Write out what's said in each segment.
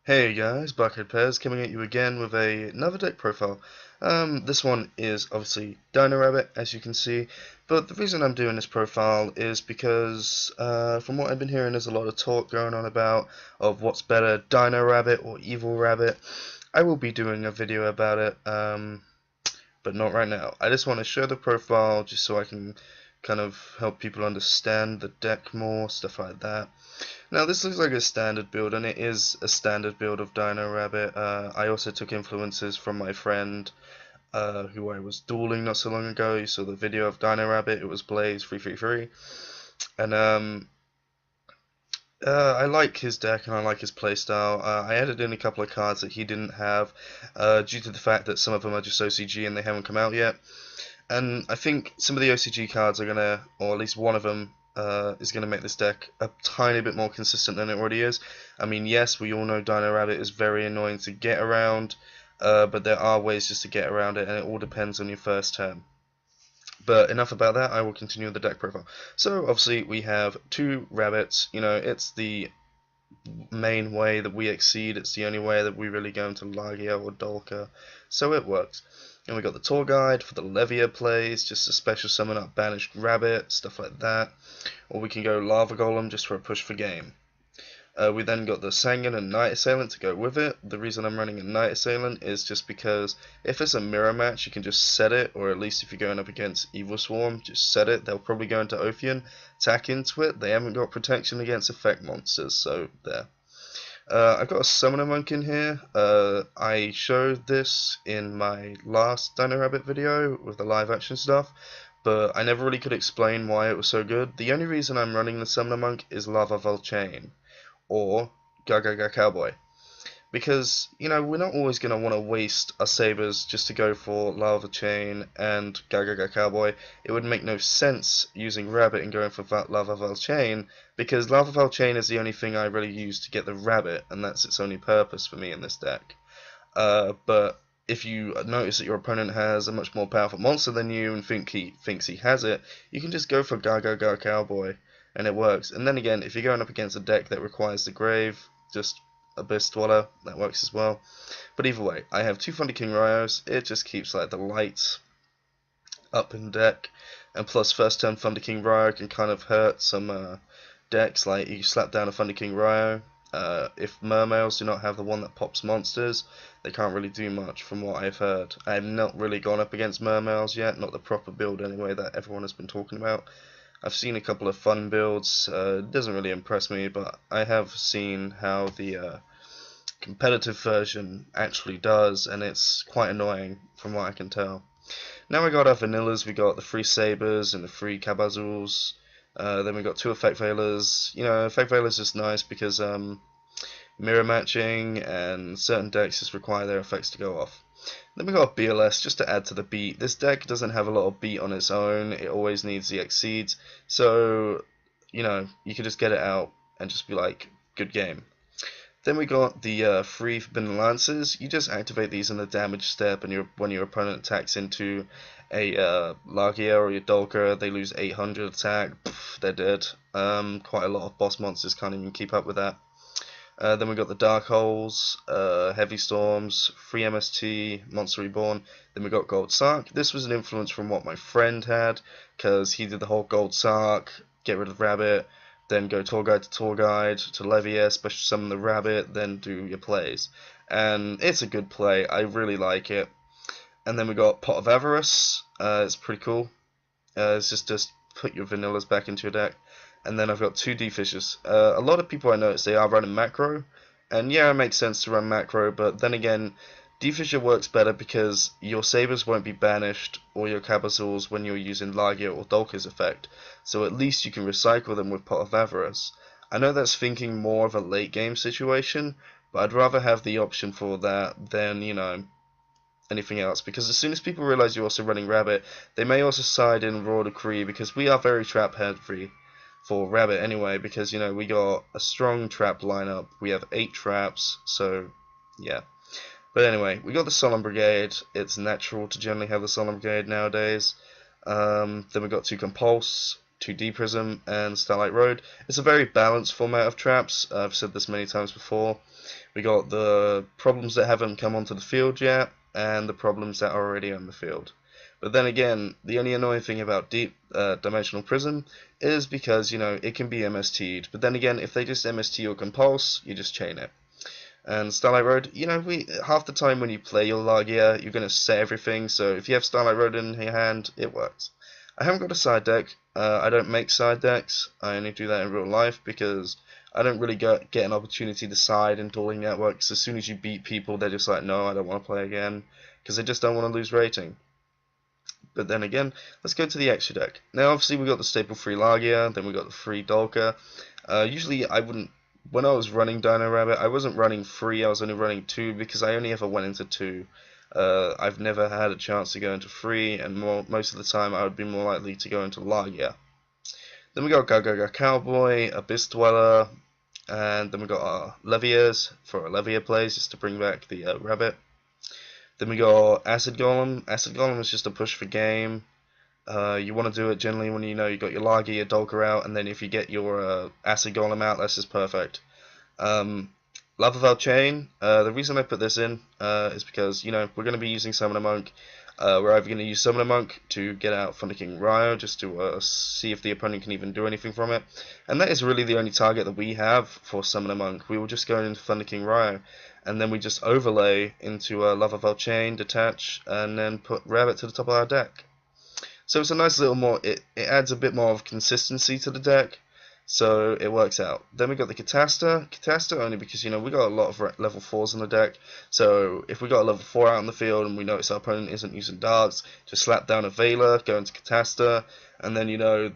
Hey guys, Bucket Pairs coming at you again with another deck profile. This one is obviously Dino Rabbit, as you can see, but the reason I'm doing this profile is because from what I've been hearing, there's a lot of talk going on about of what's better, Dino Rabbit or Evil Rabbit. I will be doing a video about it, but not right now. I just want to show the profile just so I can kind of help people understand the deck more, stuff like that. Now this looks like a standard build, and it is a standard build of Dino Rabbit. I also took influences from my friend who I was dueling not so long ago. You saw the video of Dino Rabbit, it was Blaze333. And I like his deck and I like his playstyle. I added in a couple of cards that he didn't have due to the fact that some of them are just OCG and they haven't come out yet. And I think some of the OCG cards are going to, or at least one of them, is going to make this deck a tiny bit more consistent than it already is. I mean, yes, we all know Dino Rabbit is very annoying to get around, but there are ways just to get around it, and it all depends on your first turn. But enough about that, I will continue the deck profile. So, obviously, we have two rabbits. You know, it's the main way that we exceed. It's the only way that we really go into Lagia or Dolka, so it works. And we got the tour guide for the Levia plays, just a special summon up Banished Rabbit, stuff like that. Or we can go Lava Golem just for a push for game. We then got the Sangan and Night Assailant to go with it. The reason I'm running a Night Assailant is just because if it's a mirror match, you can just set it, or at least if you're going up against Evil Swarm, just set it. They'll probably go into Ophion, attack into it. They haven't got protection against effect monsters, so there. I've got a Summoner Monk in here. I showed this in my last Dino Rabbit video with the live action stuff, but I never really could explain why it was so good. The only reason I'm running the Summoner Monk is Lava Volchain or Gaga Cowboy. Because, you know, we're not always going to want to waste our sabers just to go for Lava Chain and Gaga Cowboy. It would make no sense using Rabbit and going for Lava Volchain, because Lava Volchain is the only thing I really use to get the Rabbit, and that's its only purpose for me in this deck. But if you notice that your opponent has a much more powerful monster than you and thinks he has it, you can just go for Gaga Cowboy, and it works. And then again, if you're going up against a deck that requires the Grave, just Abyss Dweller, that works as well. But either way, I have two Thunder King Ryos. It just keeps like the lights up in deck, and plus first turn Thunder King Ryo can kind of hurt some decks. Like you slap down a Thunder King Ryo. If Mermails do not have the one that pops monsters, they can't really do much from what I've heard. I have not really gone up against Mermails yet, not the proper build anyway that everyone has been talking about. I've seen a couple of fun builds. It doesn't really impress me, but I have seen how the competitive version actually does, and it's quite annoying from what I can tell. Now we got our vanillas. We got the free sabers and the free Cabazuls. Then we got two effect veilers. You know, effect veilers is just nice because mirror matching and certain decks just require their effects to go off. Then we got BLS just to add to the beat. This deck doesn't have a lot of beat on its own. It always needs the exceeds. So, you know, you could just get it out and just be like, good game. Then we got the free Forbidden Lances. You just activate these in the damage step, and when your opponent attacks into a Lagia or your Dolka, they lose 800 attack. Pff, they're dead. Quite a lot of boss monsters can't even keep up with that. Then we got the Dark Holes, Heavy Storms, Free MST, Monster Reborn. Then we got Gold Sark. This was an influence from what my friend had, because he did the whole Gold Sark, get rid of Rabbit, then go Tour Guide to Levia, special summon the Rabbit, then do your plays. And it's a good play. I really like it. And then we got Pot of Avarice. It's pretty cool. It's just put your vanillas back into your deck. And then I've got two D-Fishers. A lot of people I notice they are running macro, and yeah, it makes sense to run macro, but then again, D-Fisher works better because your sabers won't be banished, or your Cabazuls when you're using Lagia or Dolka's effect, so at least you can recycle them with Pot of Avarice. I know that's thinking more of a late game situation, but I'd rather have the option for that than, you know, anything else, because as soon as people realize you're also running Rabbit, they may also side in Raw Decree, because we are very trap heavy for Rabbit anyway, because, you know, we got a strong trap lineup. We have 8 traps, so yeah. But anyway, we got the Solemn Brigade. It's natural to generally have the Solemn Brigade nowadays. Then we got 2 Compulse. 2D Prism, and Starlight Road. It's a very balanced format of traps. I've said this many times before. We got the problems that haven't come onto the field yet, and the problems that are already on the field. But then again, the only annoying thing about Deep Dimensional Prism is because, it can be MST'd. But then again, if they just MST or Compulse, you just chain it. And Starlight Road, half the time when you play your Lagia, you're going to set everything, so if you have Starlight Road in your hand, it works. I haven't got a side deck. I don't make side decks. I only do that in real life because I don't really get an opportunity to side in dueling networks. As soon as you beat people, they're just like, no, I don't want to play again, because they just don't want to lose rating. But then again, let's go to the extra deck. Now, obviously, we got the staple free Lagia, then we got the free Dolka. Usually, I wouldn't. When I was running Dino Rabbit, I wasn't running 3, I was only running 2 because I only ever went into 2. I've never had a chance to go into 3, and most of the time I would be more likely to go into Lagia. Then we got Gaga Cowboy, Abyss Dweller, and then we got our Leviers for our Levier plays, just to bring back the Rabbit. Then we got Acid Golem. Acid Golem is just a push for game. You want to do it generally when you got your Lagia, your Dolka out, and then if you get your Acid Golem out, that's just perfect. Lava Valve Chain, the reason I put this in is because, we're going to be using Summoner Monk. We're either going to use Summoner Monk to get out Thunder King Ryo, just to see if the opponent can even do anything from it. And that is really the only target that we have for Summoner Monk. We will just go into Thunder King Ryo, and then we just overlay into Lava Valve Chain, detach, and then put Rabbit to the top of our deck. So it's a nice little it adds a bit more of consistency to the deck. So it works out. Then we got the Catasta. Catasta only because, we got a lot of level 4s in the deck. So if we got a level 4 out in the field and we notice our opponent isn't using darts, just slap down a Veiler, go into Catasta, and then,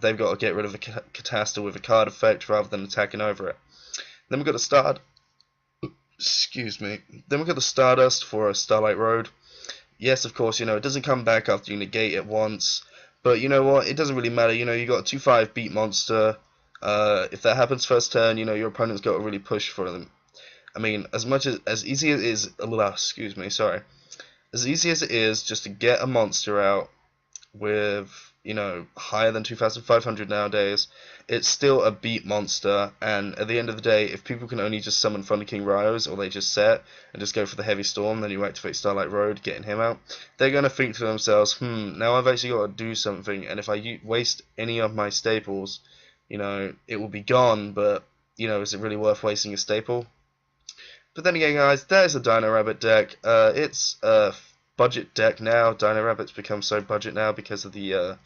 they've got to get rid of a Catasta with a card effect rather than attacking over it. Then we got the Excuse me. Then we got the Stardust for a Starlight Road. Yes, of course, it doesn't come back after you negate it once. But you know what? It doesn't really matter. You got a 2/5 beat monster. If that happens first turn, your opponent's got to really push for them. I mean, as easy as it is, excuse me, sorry, as easy as it is just to get a monster out with higher than 2,500 nowadays, it's still a beat monster. And at the end of the day, if people can only just summon Thunder King Ryos, or they just set and just go for the Heavy Storm, then you activate Starlight Road, getting him out, they're gonna think to themselves, now I've actually got to do something, and if I waste any of my staples, it will be gone, but, is it really worth wasting a staple? But then again, guys, there's a Dino Rabbit deck. It's a budget deck now. Dino Rabbit's become so budget now because of the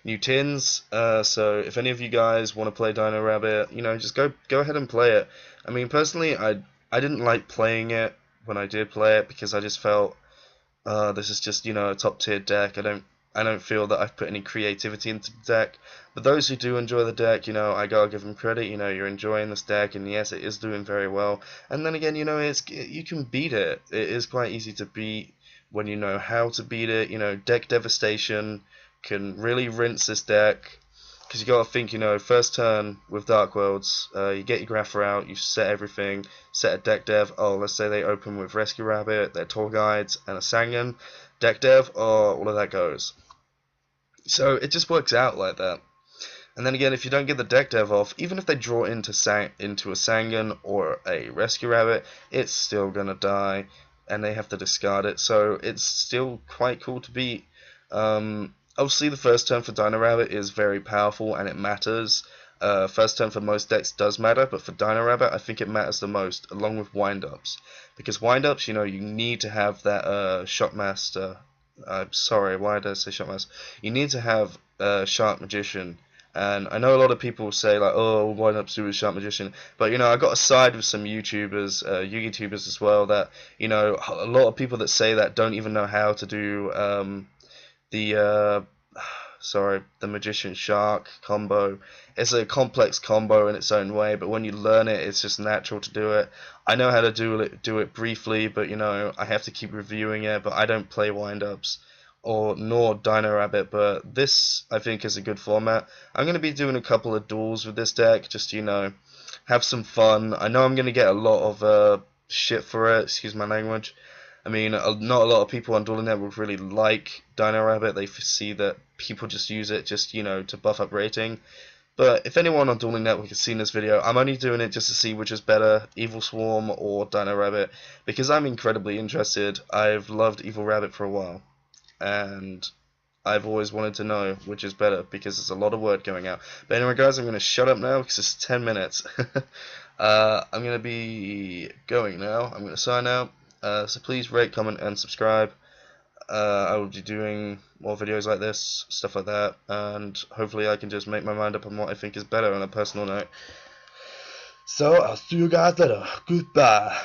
new tins. So if any of you guys want to play Dino Rabbit, just go ahead and play it. I mean, personally, I didn't like playing it when I did play it because I just felt this is just a top tier deck. I don't feel that I've put any creativity into the deck. But those who do enjoy the deck, I gotta give them credit. You're enjoying this deck, and yes, it is doing very well. And then again, you can beat it. It is quite easy to beat when you know how to beat it. Deck Devastation can really rinse this deck. Because you gotta think, first turn with Dark Worlds, you get your Grapher out, you set everything, set a deck dev. Oh, let's say they open with Rescue Rabbit, their Tour Guides, and a Sangan. Deck dev, all of that goes. So it just works out like that. And then again, if you don't get the deck dev off, even if they draw into a Sangan or a Rescue Rabbit, it's still gonna die, and they have to discard it. So it's still quite cool to beat. Obviously, the first turn for Dino Rabbit is very powerful, and it matters. First turn for most decks does matter, but for Dino Rabbit, I think it matters the most, along with wind-ups. Because wind-ups, you need to have that Shockmaster. Sorry, why did I say Shockmaster? You need to have Shark Magician. And I know a lot of people say, like, oh, wind-ups do with Shark Magician. But, I got a side with some YouTubers, YouTubers as well, that, a lot of people that say that don't even know how to do the Magician Shark combo. It's a complex combo in its own way, but when you learn it, it's just natural to do it. I know how to do it briefly, but I have to keep reviewing it. But I don't play wind-ups nor Dino Rabbit. But this, I think, is a good format. I'm going to be doing a couple of duels with this deck, just have some fun. I know I'm going to get a lot of shit for it. Excuse my language. I mean, not a lot of people on Dueling Network really like Dino Rabbit. They see that people just use it just, to buff up rating. But if anyone on Dueling Network has seen this video, I'm only doing it just to see which is better, Evil Swarm or Dino Rabbit, because I'm incredibly interested. I've loved Evil Rabbit for a while, and I've always wanted to know which is better, because there's a lot of word going out. But anyway, guys, I'm going to shut up now because it's 10 minutes. I'm going to be going now. I'm going to sign out. So please rate, comment, and subscribe. I will be doing more videos like this, stuff like that, and hopefully I can just make my mind up on what I think is better on a personal note. So, I'll see you guys later. Goodbye.